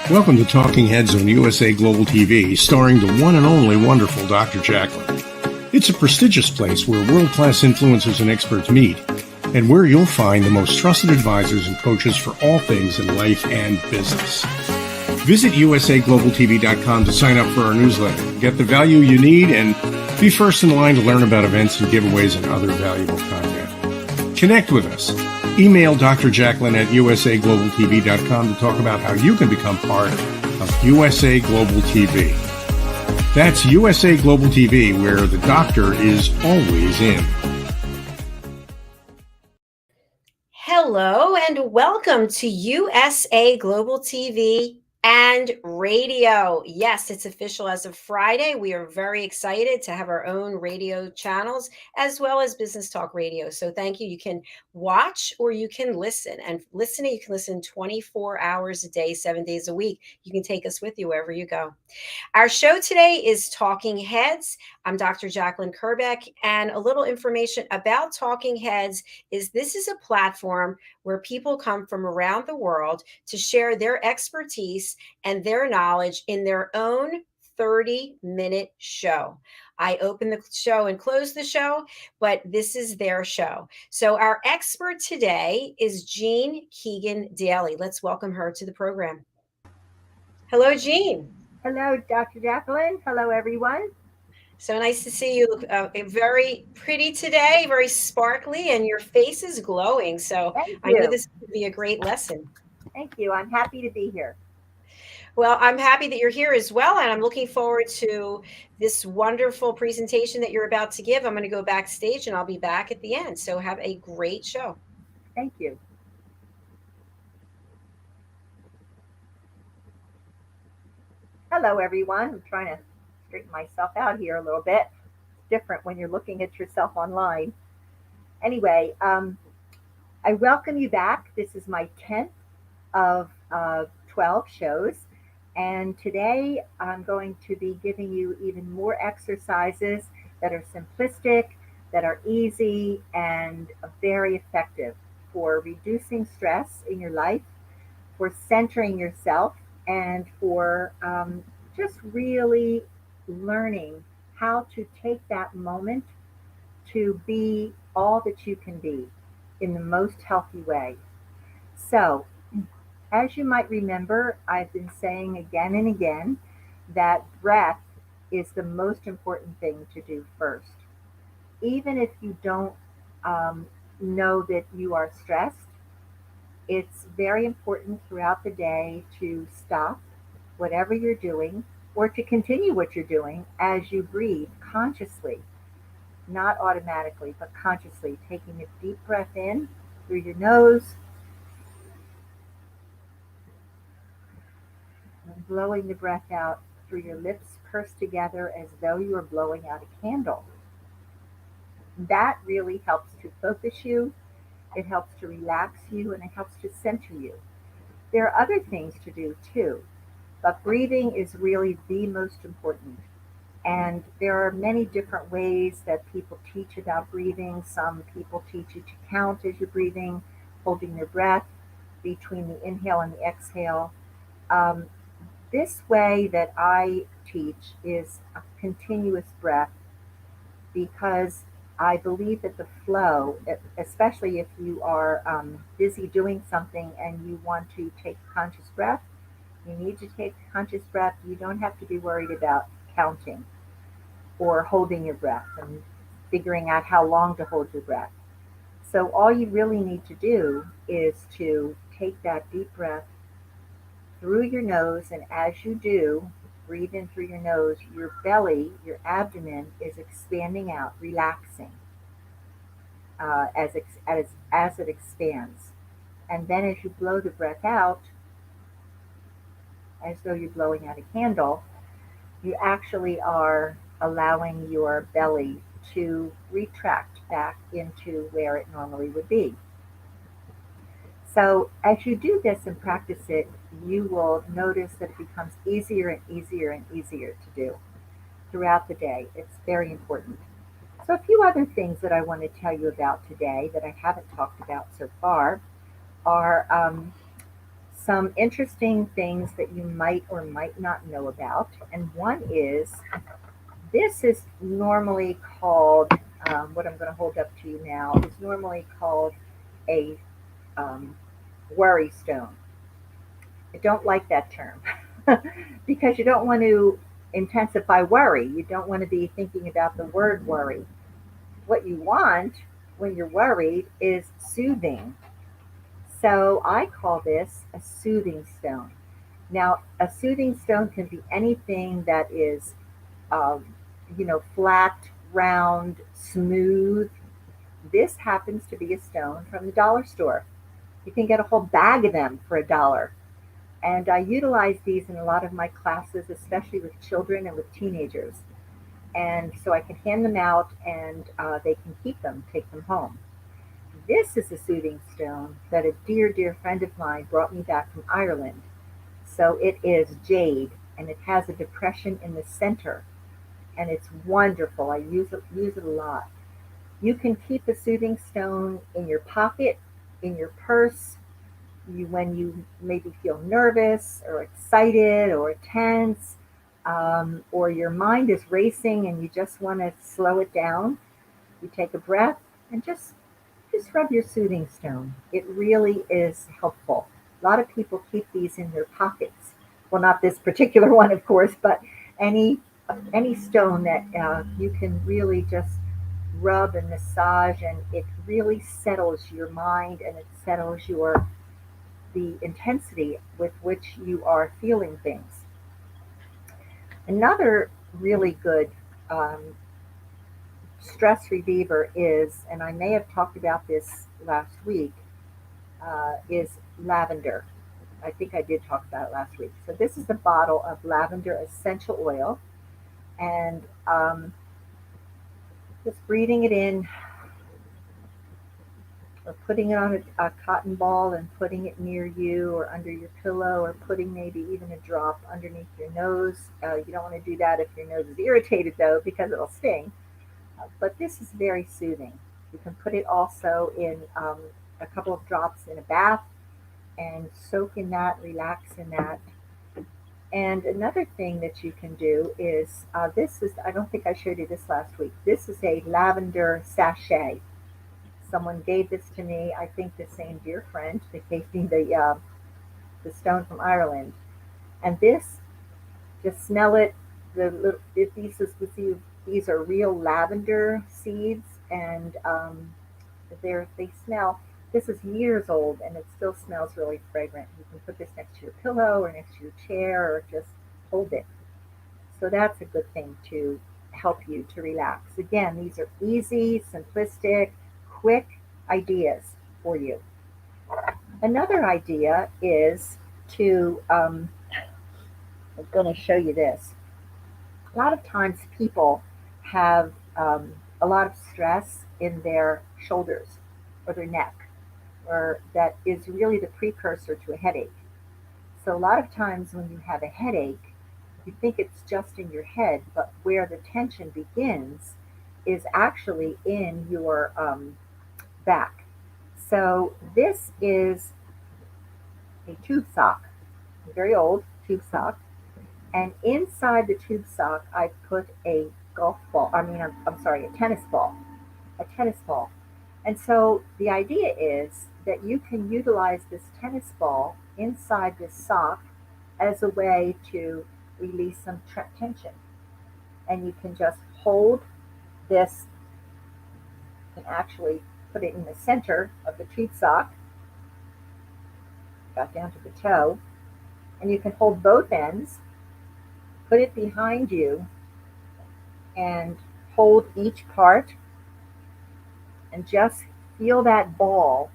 Welcome to Talking Heads on USA Global TV, starring the one and only wonderful Dr. Jacqueline. It's a prestigious place where world-class influencers and experts meet, and where you'll find the most trusted advisors and coaches for all things in life and business. Visit usaglobaltv.com to sign up for our newsletter, get the value you need, and be first in line to learn about events and giveaways and other valuable content. Connect with us. Email Dr. Jacqueline at usaglobaltv.com to talk about how you can become part of USA Global TV. That's USA Global TV, where the doctor is always in. Hello and welcome to USA Global TV and radio. Yes, it's official as of Friday. We are very excited to have our own radio channels as well as Business Talk Radio. So thank you. You can watch or you can listen. And listening, you can listen 24 hours a day, 7 days a week. You can take us with you wherever you go. Our show today is Talking Heads. I'm Dr. Jacqueline Kerbeck, and a little information about Talking Heads is this is a platform where people come from around the world to share their expertise and their knowledge in their own 30-minute show. I open the show and close the show, but this is their show. So our expert today is Jean Keegan Daly. Let's welcome her to the program. Hello, Jean. Hello, Dr. Jacqueline. Hello, everyone. So nice to see you. Very pretty today, very sparkly, and your face is glowing. So I knew this would be a great lesson. Thank you. I'm happy to be here. Well, I'm happy that you're here as well, and I'm looking forward to this wonderful presentation that you're about to give. I'm going to go backstage, and I'll be back at the end. So have a great show. Thank you. Hello, everyone. I'm trying to straighten myself out here a little bit. It's different when you're looking at yourself online. Anyway, I welcome you back. This is my 10th of 12 shows. And today I'm going to be giving you even more exercises that are simplistic, that are easy, and very effective for reducing stress in your life, for centering yourself, and for just really learning how to take that moment to be all that you can be in the most healthy way. So, as you might remember, I've been saying again and again that breath is the most important thing to do first. Even if you don't know that you are stressed, it's very important throughout the day to stop whatever you're doing or to continue what you're doing as you breathe consciously, not automatically, but consciously, taking a deep breath in through your nose and blowing the breath out through your lips pursed together as though you were blowing out a candle. That really helps to focus you. It helps to relax you, and it helps to center you. There are other things to do too, but breathing is really the most important. And there are many different ways that people teach about breathing. Some people teach you to count as you're breathing, holding your breath between the inhale and the exhale. This way that I teach is a continuous breath, because I believe that the flow, especially if you are busy doing something and you want to take a conscious breath, you need to take a conscious breath. You don't have to be worried about counting or holding your breath and figuring out how long to hold your breath. So all you really need to do is to take that deep breath through your nose, and as you do, breathe in through your nose, your belly, your abdomen is expanding out, relaxing as it expands. And then as you blow the breath out, as though you're blowing out a candle, you actually are allowing your belly to retract back into where it normally would be. So as you do this and practice it, you will notice that it becomes easier and easier and easier to do throughout the day. It's very important. So a few other things that I want to tell you about today that I haven't talked about so far are some interesting things that you might or might not know about. And one is, this is normally called, what I'm going to hold up to you now, is normally called a um, worry stone. I don't like that term because you don't want to intensify worry. You don't want to be thinking about the word worry. What you want when you're worried is soothing. So I call this a soothing stone. Now, a soothing stone can be anything that is, um, flat, round, smooth. This happens to be a stone from the dollar store. You can get a whole bag of them for $1. And I utilize these in a lot of my classes, especially with children and with teenagers. And so I can hand them out and they can keep them, take them home. This is a soothing stone that a dear, dear friend of mine brought me back from Ireland. So it is jade and it has a depression in the center and it's wonderful. I use it a lot. You can keep a soothing stone in your pocket, in your purse, when you maybe feel nervous or excited or tense, or your mind is racing and you just want to slow it down. You take a breath and just rub your soothing stone. It really is helpful. A lot of people keep these in their pockets. Well, not this particular one, of course, but any any stone that you can really just rub and massage, and it really settles your mind and it settles the intensity with which you are feeling things. Another really good um, stress reliever is, and I may have talked about this last week, is lavender. I think I did talk about it last week. So this is a bottle of lavender essential oil, and just breathing it in, or putting it on a cotton ball and putting it near you or under your pillow, or putting maybe even a drop underneath your nose. You don't want to do that if your nose is irritated, though, because it'll sting. But this is very soothing. You can put it also in a couple of drops in a bath and soak in that, relax in that. And another thing that you can do is, this is, I don't think I showed you this last week. This is a lavender sachet. Someone gave this to me, I think the same dear friend that gave me the stone from Ireland. And this, just smell it. These are real lavender seeds, and they smell. This is years old, and it still smells really fragrant. You can put this next to your pillow or next to your chair, or just hold it. So that's a good thing to help you to relax. Again, these are easy, simplistic, quick ideas for you. Another idea is to, I'm going to show you this. A lot of times people have a lot of stress in their shoulders or their neck, or that is really the precursor to a headache. So a lot of times when you have a headache, you think it's just in your head, but where the tension begins is actually in your back. So this is a tube sock, a very old tube sock, and inside the tube sock I put a golf ball. I'm sorry, a tennis ball. And so the idea is that you can utilize this tennis ball inside this sock as a way to release some tension. And you can just hold this and actually put it in the center of the tube sock, got down to the toe, and you can hold both ends, put it behind you, and hold each part, and just feel that ball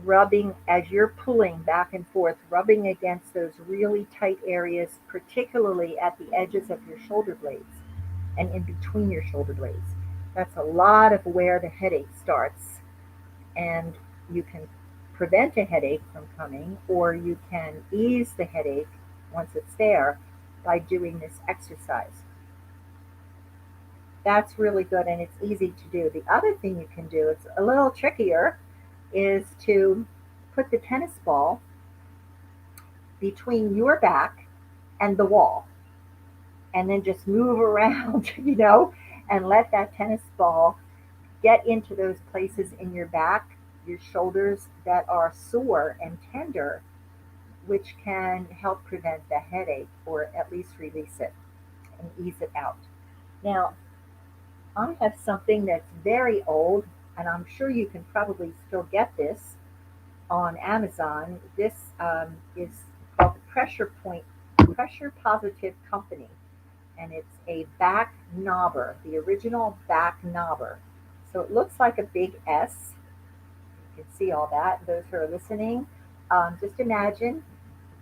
rubbing as you're pulling back and forth, rubbing against those really tight areas, particularly at the edges of your shoulder blades and in between your shoulder blades. That's a lot of where the headache starts. And you can prevent a headache from coming, or you can ease the headache once it's there by doing this exercise. That's really good and it's easy to do. The other thing you can do, it's a little trickier, is to put the tennis ball between your back and the wall and then just move around, and let that tennis ball get into those places in your back, your shoulders that are sore and tender, which can help prevent the headache or at least release it and ease it out. Now, I have something that's very old, and I'm sure you can probably still get this on Amazon. This is called the Pressure Positive Company, and it's a back knobber, the original back knobber. So it looks like a big S. You can see all that. Those who are listening, just imagine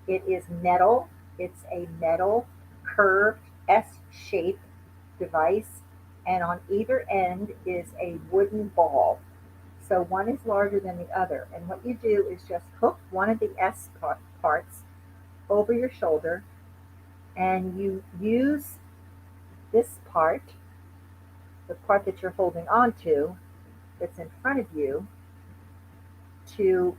it is metal. It's a metal curved S-shaped device, and on either end is a wooden ball. So one is larger than the other. And what you do is just hook one of the parts over your shoulder, and you use this part, the part that you're holding on to, that's in front of you, to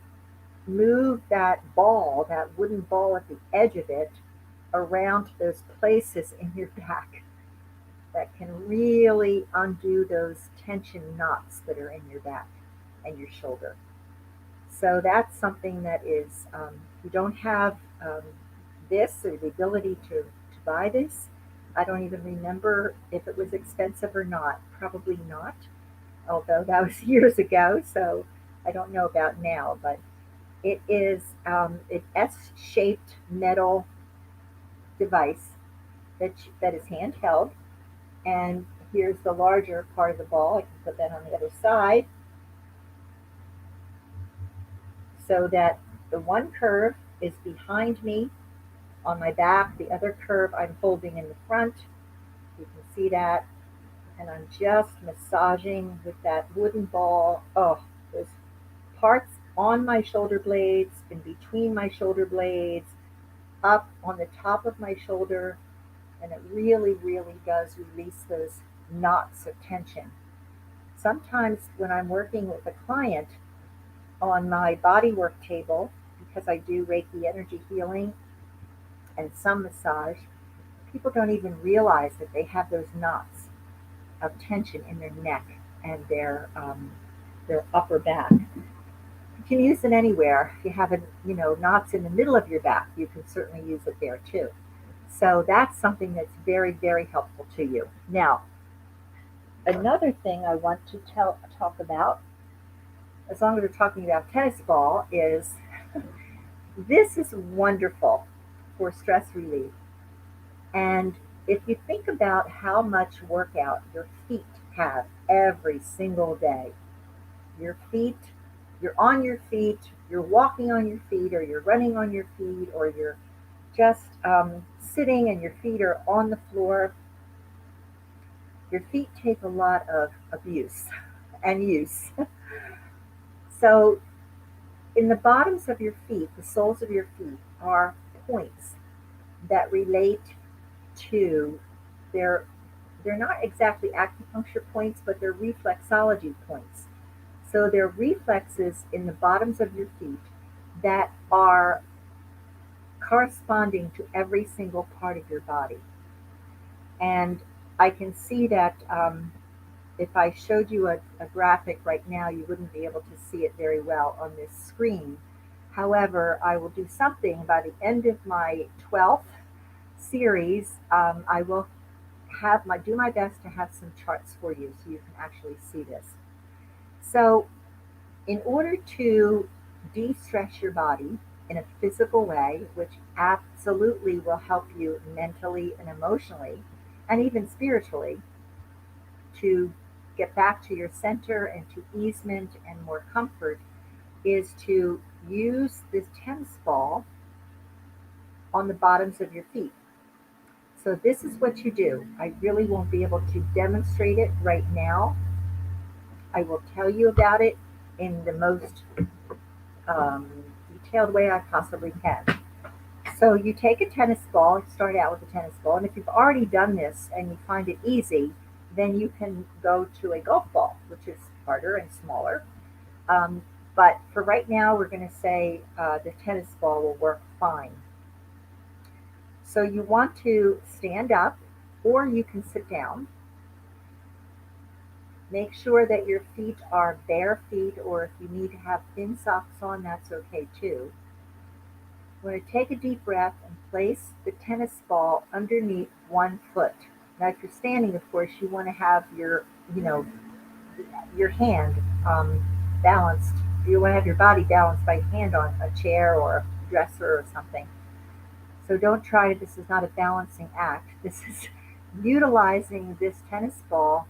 move that ball, that wooden ball at the edge of it, around those places in your back that can really undo those tension knots that are in your back and your shoulder. So that's something that is, if you don't have this or the ability to buy this, I don't even remember if it was expensive or not. Probably not, although that was years ago, so I don't know about now. But it is an S-shaped metal device that is handheld. And here's the larger part of the ball. I can put that on the other side so that the one curve is behind me on my back, the other curve I'm holding in the front. You can see that. And I'm just massaging with that wooden ball. Oh, those parts on my shoulder blades, in between my shoulder blades, up on the top of my shoulder. And it really, really does release those knots of tension. Sometimes when I'm working with a client on my body work table, because I do Reiki energy healing and some massage, people don't even realize that they have those knots of tension in their neck and their upper back. You can use it anywhere. If you have knots in the middle of your back, you can certainly use it there too. So that's something that's very, very helpful to you. Now, another thing I want to talk about, as long as we're talking about tennis ball, is this is wonderful for stress relief. And if you think about how much workout your feet have every single day, your feet, you're on your feet, you're walking on your feet, or you're running on your feet, or you're just sitting and your feet are on the floor. Your feet take a lot of abuse and use. So in the bottoms of your feet, the soles of your feet, are points that relate to their, they're not exactly acupuncture points, but they're reflexology points. So they're reflexes in the bottoms of your feet that are corresponding to every single part of your body. And I can see that if I showed you a graphic right now, you wouldn't be able to see it very well on this screen. However, I will do something by the end of my 12th series. I will do my best to have some charts for you so you can actually see this. So in order to de-stress your body in a physical way, which absolutely will help you mentally and emotionally, and even spiritually, to get back to your center and to easement and more comfort, is to use this tennis ball on the bottoms of your feet. So this is what you do. I really won't be able to demonstrate it right now. I will tell you about it in the most um, detailed way I possibly can. So you take a tennis ball, start out with a tennis ball, and if you've already done this and you find it easy, then you can go to a golf ball, which is harder and smaller. Um, but for right now, we're going to say the tennis ball will work fine. So you want to stand up or you can sit down. Make sure that your feet are bare feet, or if you need to have thin socks on, that's okay too. We're going to take a deep breath and place the tennis ball underneath one foot. Now, if you're standing, of course, you want to have your hand balanced. You want to have your body balanced by hand on a chair or a dresser or something. So don't try to, this is not a balancing act. This is utilizing this tennis ball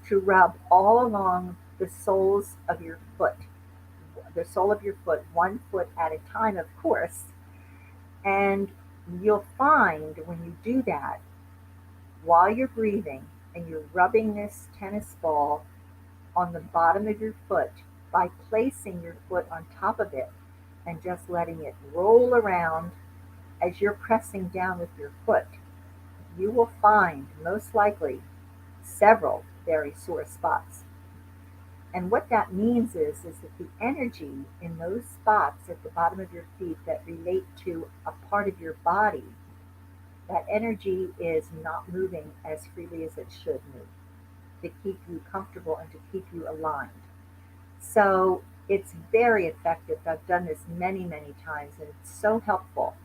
to rub all along the soles of your foot, the sole of your foot, 1 foot at a time, of course. And you'll find when you do that, while you're breathing and you're rubbing this tennis ball on the bottom of your foot by placing your foot on top of it and just letting it roll around as you're pressing down with your foot, you will find most likely several very sore spots. And what that means is that the energy in those spots at the bottom of your feet that relate to a part of your body, that energy is not moving as freely as it should move to keep you comfortable and to keep you aligned. So it's very effective. I've done this many, many times and it's so helpful.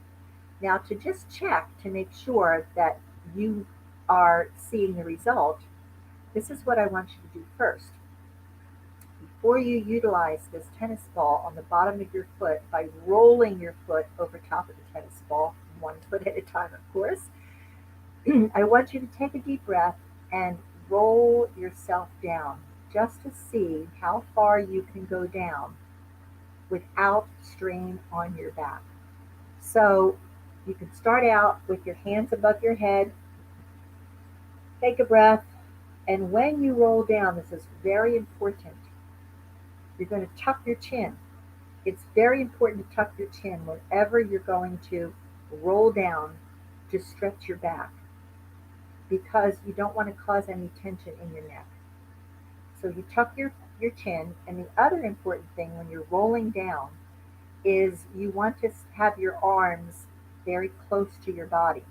Now, to just check to make sure that you are seeing the result, this is what I want you to do first. Before you utilize this tennis ball on the bottom of your foot by rolling your foot over top of the tennis ball, 1 foot at a time, of course, I want you to take a deep breath and roll yourself down just to see how far you can go down without strain on your back. So you can start out with your hands above your head, take a breath, and when you roll down, this is very important, you're going to tuck your chin. It's very important to tuck your chin whenever you're going to roll down to stretch your back because you don't want to cause any tension in your neck. So you tuck your chin, and the other important thing when you're rolling down is you want to have your arms very close to your body.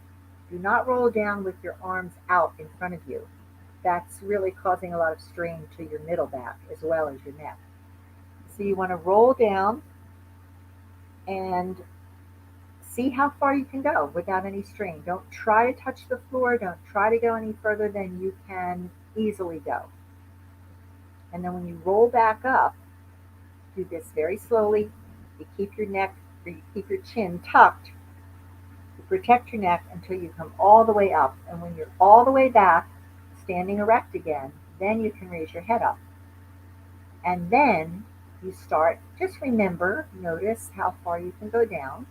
Do not roll down with your arms out in front of you. That's really causing a lot of strain to your middle back as well as your neck. So you want to roll down and see how far you can go without any strain. Don't try to touch the floor. Don't try to go any further than you can easily go. And then when you roll back up, do this very slowly. You keep your neck, or you keep your chin tucked. You protect your neck until you come all the way up. And when you're all the way back, standing erect again, then you can raise your head up. And then you start, just remember, notice how far you can go down,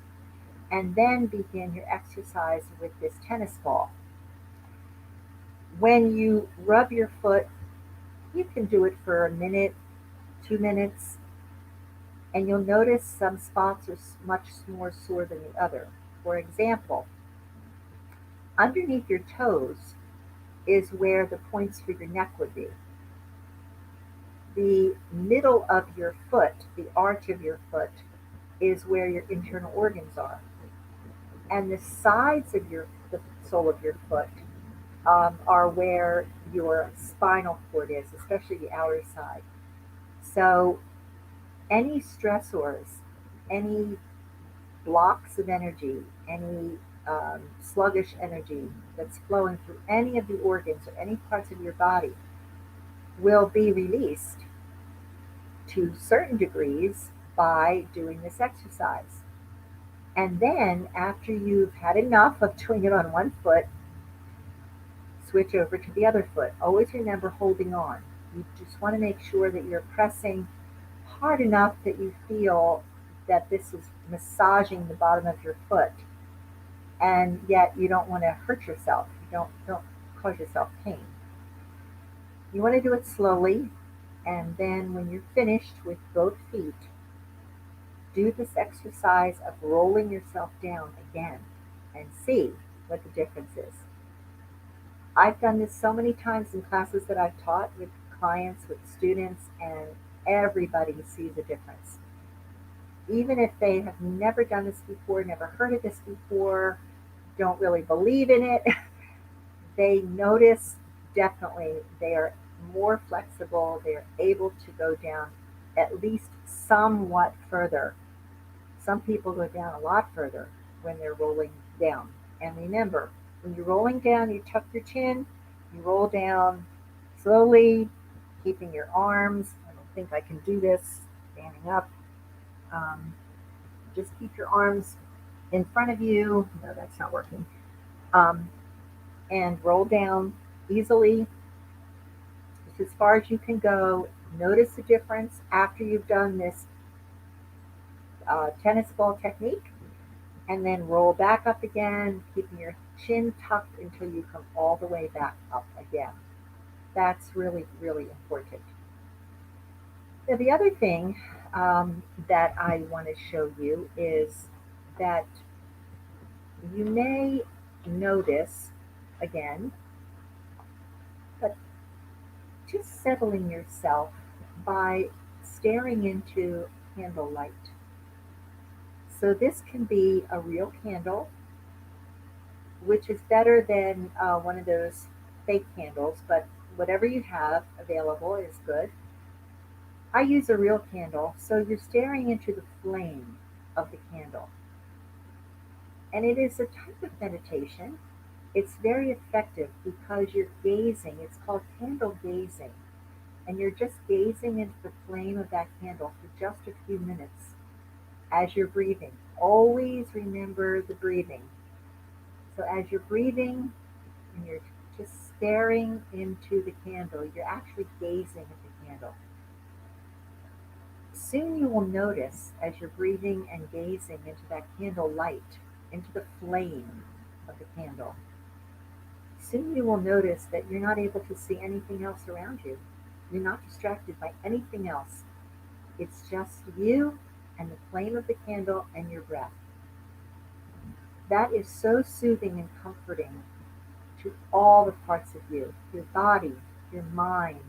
and then begin your exercise with this tennis ball. When you rub your foot, you can do it for a minute, 2 minutes, and you'll notice some spots are much more sore than the other. For example, underneath your toes is where the points for your neck would be. The middle of your foot, the arch of your foot, is where your internal organs are. And the sides of the sole of your foot are where your spinal cord is, especially the outer side. So any stressors, any blocks of energy, any sluggish energy that's flowing through any of the organs or any parts of your body will be released to certain degrees by doing this exercise. And then after you've had enough of doing it on 1 foot, switch over to the other foot. Always remember holding on. You just want to make sure that you're pressing hard enough that you feel that this is massaging the bottom of your foot, and yet you don't want to hurt yourself. You don't cause yourself pain. You want to do it slowly, and then when you're finished with both feet, do this exercise of rolling yourself down again and see what the difference is. I've done this so many times in classes that I've taught with clients, with students, and everybody sees a difference. Even if they have never done this before, never heard of this before, don't really believe in it, they notice definitely they are more flexible, they're able to go down at least somewhat further. Some people go down a lot further when they're rolling down. And remember, when you're rolling down, you tuck your chin, you roll down slowly, keeping your arms. I don't think I can do this standing up. Um, just keep your arms in front of you. No, that's not working. Um, and roll down easily, just as far as you can go. Notice the difference after you've done this tennis ball technique, and then roll back up again, keeping your chin tucked until you come all the way back up again. That's really, really important. Now, the other thing that I want to show you is that you may notice, again, but just settling yourself by staring into candlelight. So this can be a real candle, which is better than one of those fake candles, but whatever you have available is good. I use a real candle, so you're staring into the flame of the candle. And it is a type of meditation. It's very effective because you're gazing. It's called candle gazing. And you're just gazing into the flame of that candle for just a few minutes as you're breathing. Always remember the breathing. So as you're breathing and you're just staring into the candle, you're actually gazing at the candle. Soon you will notice as you're breathing and gazing into that candle light, into the flame of the candle, soon you will notice that you're not able to see anything else around you. You're not distracted by anything else. It's just you and the flame of the candle and your breath. That is so soothing and comforting to all the parts of you, your body, your mind,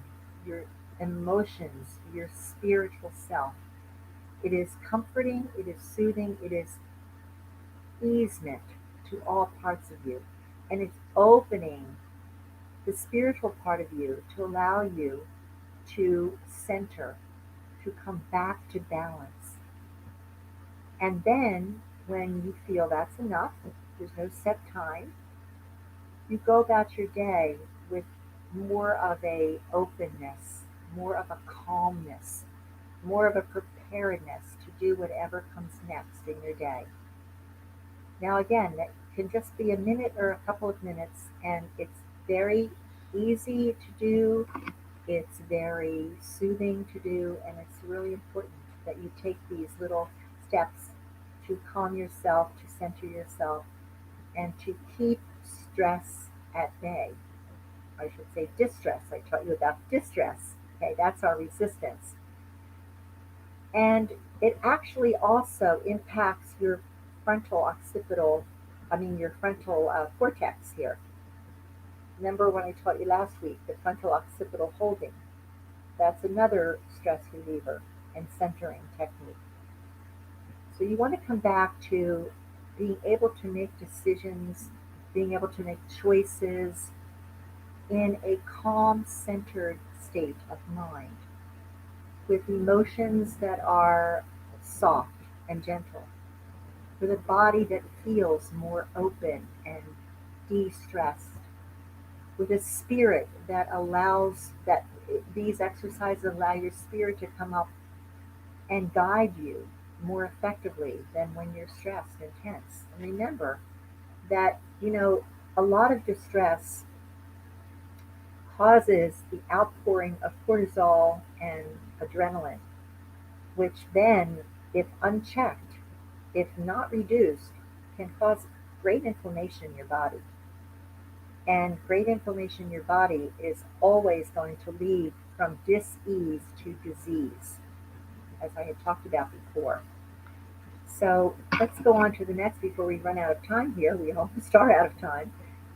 your emotions, your spiritual self. It is comforting, it is soothing, it is easement to all parts of you. And it's opening the spiritual part of you to allow you to center, to come back to balance. And then when you feel that's enough, there's no set time, you go about your day with more of a openness, more of a calmness, more of a preparedness to do whatever comes next in your day. Now again, that can just be a minute or a couple of minutes, and it's very easy to do, it's very soothing to do, and it's really important that you take these little steps to calm yourself, to center yourself, and to keep stress at bay. I should say distress. I taught you about distress. Okay, that's our resistance. And it actually also impacts your frontal occipital, your frontal cortex here. Remember when I taught you last week, the frontal occipital holding? That's another stress reliever and centering technique. So you want to come back to being able to make decisions, being able to make choices in a calm, centered state of mind with emotions that are soft and gentle, with a body that feels more open and de-stressed, with a spirit that allows that these exercises allow your spirit to come up and guide you more effectively than when you're stressed and tense. And remember that, a lot of distress causes the outpouring of cortisol and adrenaline. which then, if unchecked, if not reduced, can cause great inflammation in your body. And great inflammation in your body is always going to lead from dis-ease to disease, as I had talked about before. So let's go on to the next before we run out of time here. We almost are out of time.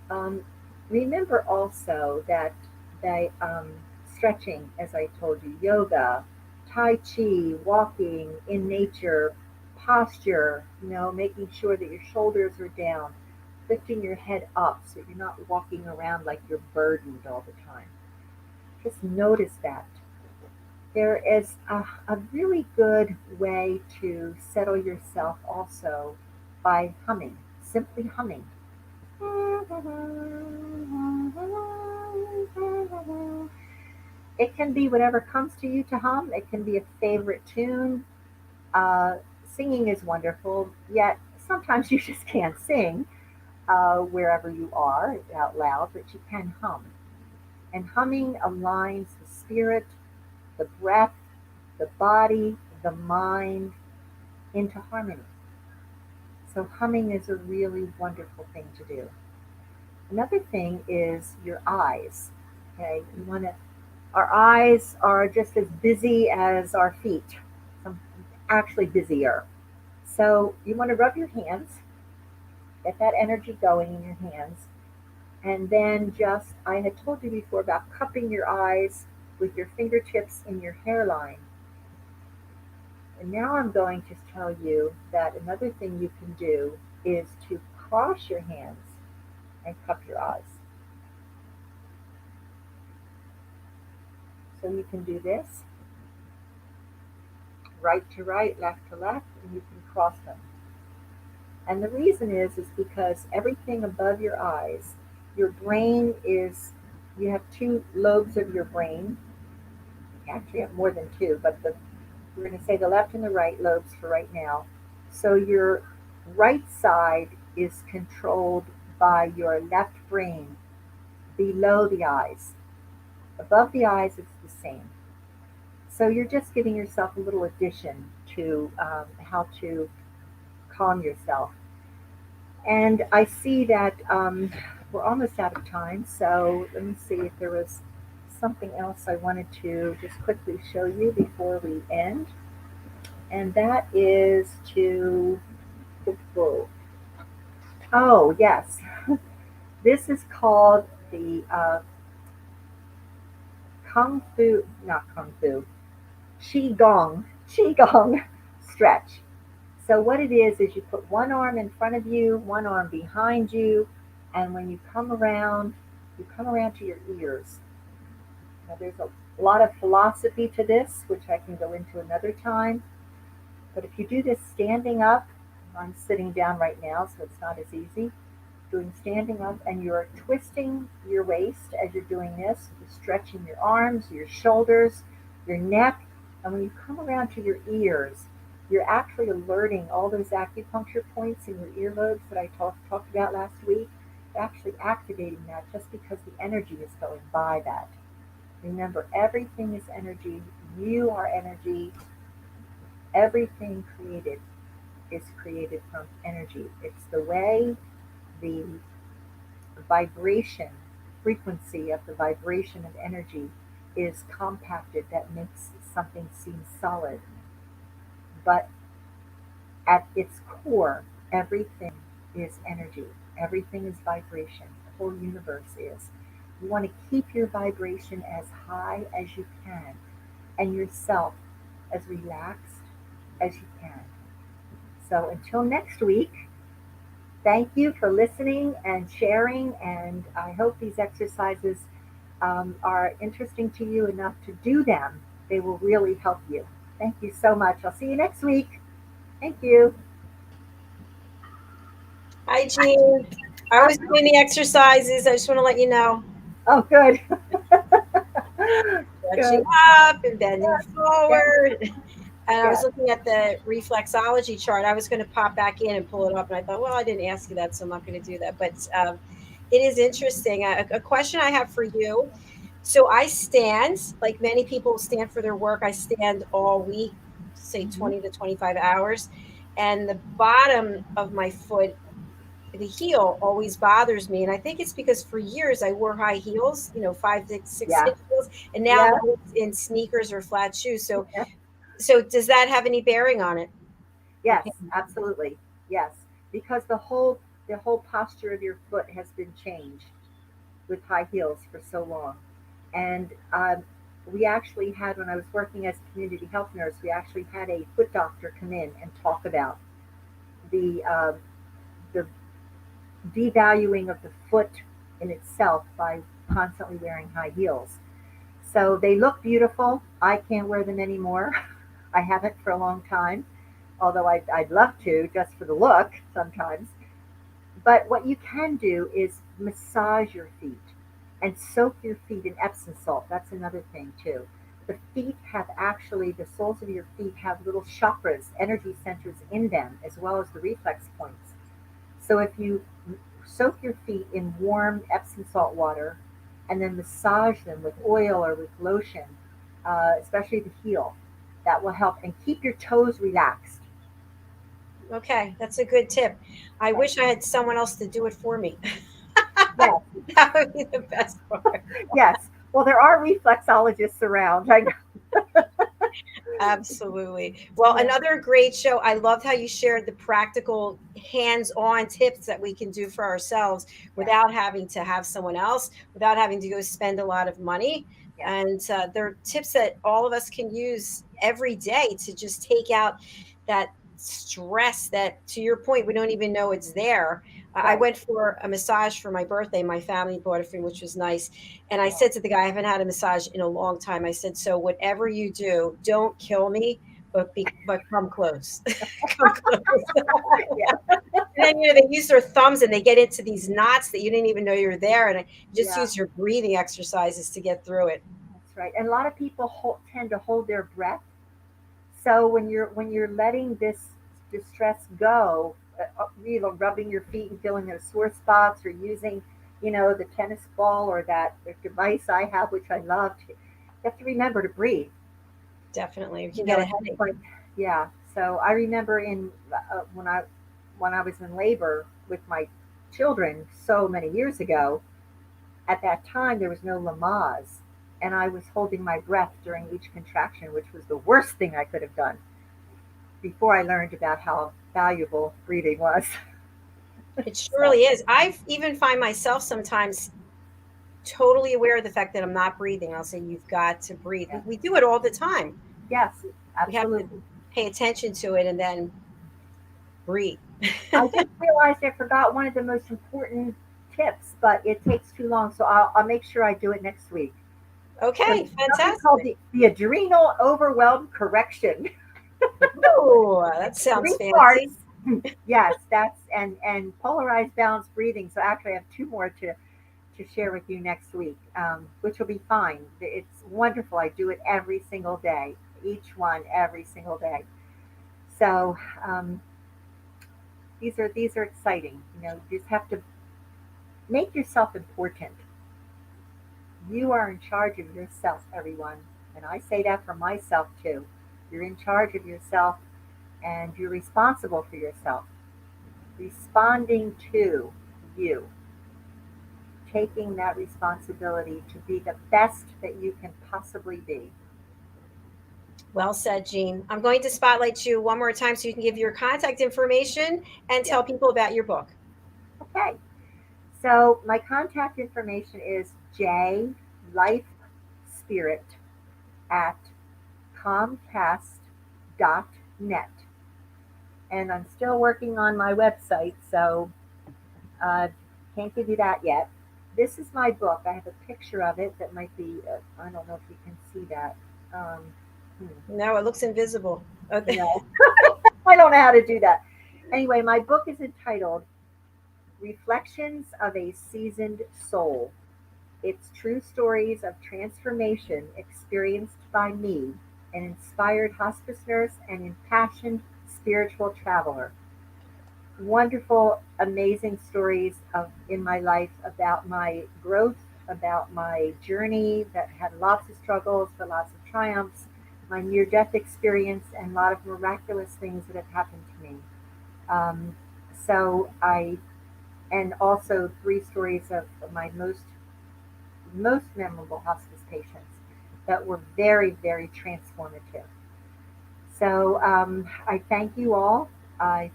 Um, Remember also that stretching, as I told you, yoga, Tai Chi, walking in nature, posture, making sure that your shoulders are down, lifting your head up so you're not walking around like you're burdened all the time. Just notice that. There is a really good way to settle yourself also by humming, simply humming. It can be whatever comes to you to hum. It can be a favorite tune. Singing is wonderful, yet sometimes you just can't sing wherever you are out loud, but you can hum. And humming aligns the spirit, the breath, the body, the mind into harmony. So humming is a really wonderful thing to do. Another thing is your eyes. Okay, you want to. Our eyes are just as busy as our feet, some actually busier. So you want to rub your hands, get that energy going in your hands, and then just I had told you before about cupping your eyes with your fingertips in your hairline. And now I'm going to tell you that another thing you can do is to cross your hands and cup your eyes. So you can do this, right to right, left to left, and you can cross them. And the reason is because everything above your eyes, your brain is, you have two lobes of your brain. You actually have more than two, but we're going to say the left and the right lobes for right now. So your right side is controlled by your left brain below the eyes. Above the eyes, it's the same. So you're just giving yourself a little addition to how to calm yourself. And I see that we're almost out of time. So let me see if there was something else I wanted to just quickly show you before we end. And that is to, oh, yes, this is called the Kung Fu, not Kung Fu, Qigong stretch. So what it is you put one arm in front of you, one arm behind you, and when you come around to your ears. Now there's a lot of philosophy to this, which I can go into another time. But if you do this standing up, I'm sitting down right now, so it's not as easy. Doing standing up, and you're twisting your waist as you're doing this. You're stretching your arms, your shoulders, your neck, and when you come around to your ears, you're actually alerting all those acupuncture points in your earlobes that I talked about last week. You're actually activating that just because the energy is going by that. Remember, everything is energy. You are energy. Everything created is created from energy. It's the way the vibration, frequency of the vibration of energy is compacted that makes something seem solid. But at its core, everything is energy. Everything is vibration. The whole universe is. You want to keep your vibration as high as you can and yourself as relaxed as you can. So until next week, thank you for listening and sharing, and I hope these exercises are interesting to you enough to do them. They will really help you. Thank you so much. I'll see you next week. Thank you. Hi, Jean. I was doing the exercises. I just want to let you know. Oh, good. Stretching Good. up and bending Yes. forward. And I was Yes. looking at the reflexology chart. I was going to pop back in and pull it up, and I thought, well, I didn't ask you that, so I'm not going to do that. But it is interesting. A question I have for you. So I stand, like many people stand for their work. I stand all week, say Mhm. 20 to 25 hours. And the bottom of my foot, the heel, always bothers me. And I think it's because for years I wore high heels, 5 to 6 inch Yeah. heels, and now I'm Yeah. always in sneakers or flat shoes. So, Yeah. so does that have any bearing on it? The Yes, pain? absolutely. Yes, because the whole posture of your foot has been changed with high heels for so long. And we actually had, when I was working as a community health nurse, we actually had a foot doctor come in and talk about the devaluing of the foot in itself by constantly wearing high heels. So they look beautiful. I can't wear them anymore. I haven't for a long time, although I'd love to just for the look sometimes. But what you can do is massage your feet and soak your feet in Epsom salt. That's another thing too. The feet have actually, the soles of your feet have little chakras, energy centers in them, as well as the reflex points. So if you soak your feet in warm Epsom salt water and then massage them with oil or with lotion, especially the heel, that will help and keep your toes relaxed. Okay, that's a good tip. I Okay. wish I had someone else to do it for me. Yes, That would be the best part. yes. Well, there are reflexologists around. I know. Absolutely. Well, Yeah, another great show. I loved how you shared the practical hands-on tips that we can do for ourselves yes, without having to have someone else, without having to go spend a lot of money. yes, And they're tips that all of us can use every day to just take out that stress that, to your point, we don't even know it's there. I right. went for a massage for my birthday. My family bought it for me, which was nice. And I Oh, said to the guy, I haven't had a massage in a long time. I said, so whatever you do, don't kill me, but come close. Come close. yeah, And then they use their thumbs and they get into these knots that you didn't even know you're there. And you just yeah. use your breathing exercises to get through it. That's right. And a lot of people tend to hold their breath. So when you're letting this distress go, rubbing your feet and feeling those sore spots, or using, the tennis ball or that device I have, which I love, you have to remember to breathe. Definitely. You can You get know, a it's just headache. like, yeah. So I remember when I was in labor with my children so many years ago. At that time, there was no Lamaze, and I was holding my breath during each contraction, which was the worst thing I could have done before I learned about how valuable breathing was. It So, surely is. I even find myself sometimes totally aware of the fact that I'm not breathing. I'll say, you've got to breathe. yeah. We do it all the time. Yes, We have to absolutely. pay attention to it and then breathe. I just realized I forgot one of the most important tips, but it takes too long, so I'll make sure I do it next week. So Okay, something called fantastic. the adrenal overwhelm correction. Ooh, that sounds Three fancy. parts. Yes, and polarized balanced breathing. So actually, I have two more to share with you next week, which will be fine. It's wonderful. I do it every single day, each one every single day. So these are exciting. You just have to make yourself important. You are in charge of yourself, everyone, and I say that for myself too. You're in charge of yourself, and you're responsible for yourself. Responding to you, taking that responsibility to be the best that you can possibly be. Well said, Jean. I'm going to spotlight you one more time so you can give your contact information and Yeah. tell people about your book. Okay. So my contact information is jlifespirit at comcast.net. And I'm still working on my website, so can't give you that yet. This is my book. I have a picture of it that might be, I don't know if you can see that. Um, hmm, No, it looks invisible. Oh, no, I don't know how to do that. Anyway, my book is entitled Reflections of a Seasoned Soul. It's true stories of transformation experienced by me, an inspired hospice nurse and impassioned spiritual traveler. Wonderful, amazing stories in my life about my growth, about my journey that had lots of struggles, but lots of triumphs, my near-death experience and a lot of miraculous things that have happened to me. Um, so I, and also 3 stories of my most memorable hospice patients that were very, very transformative. So I thank you all. I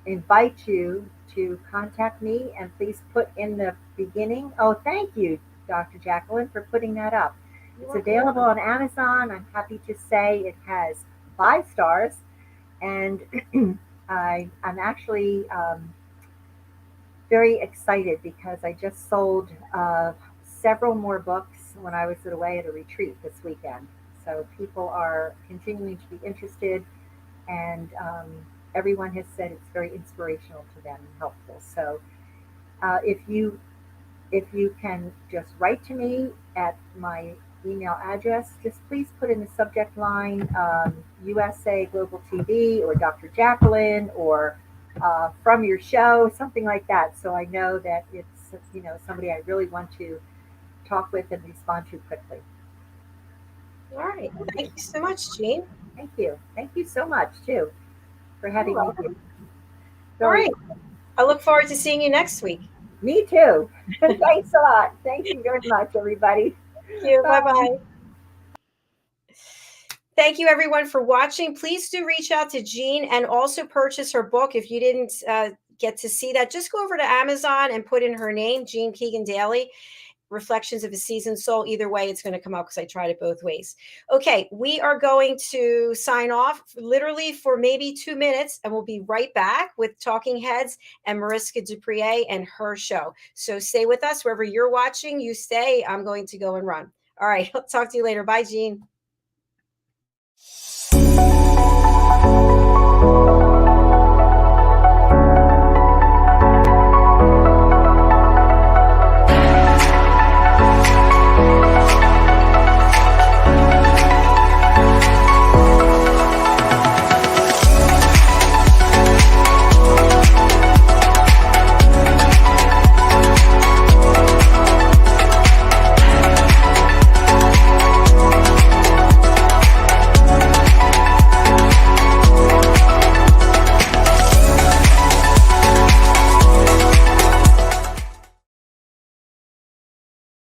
invite you to contact me and please put in the beginning. Oh, thank you, Dr. Jacqueline, for putting that up. It's available on Amazon. I'm happy to say it has 5 stars, and I'm actually very excited because I just sold several more books when I was away at a retreat this weekend. So people are continuing to be interested, and everyone has said it's very inspirational to them and helpful. So uh, if you if you can just write to me at my email address, just please put in the subject line USA Global TV or Dr. Jacqueline or from your show, something like that. So I know that it's somebody I really want to talk with and respond to quickly. All right. Thank you so much, Jean. Thank you. Thank you so much too for having me here. All right. I look forward to seeing you next week. Me too. Thanks a lot. Thank you very much, everybody. Thank you. Bye-bye. Thank you, everyone, for watching. Please do reach out to Jean and also purchase her book. If you didn't get to see that, just go over to Amazon and put in her name, Jean Keegan Daly, Reflections of a Seasoned Soul. Either way, it's going to come out because I tried it both ways. Okay, we are going to sign off literally for maybe 2 minutes, and we'll be right back with Talking Heads and Mariska Duprier and her show. So stay with us. Wherever you're watching, you stay. I'm going to go and run. All right, I'll talk to you later. Bye, Jean.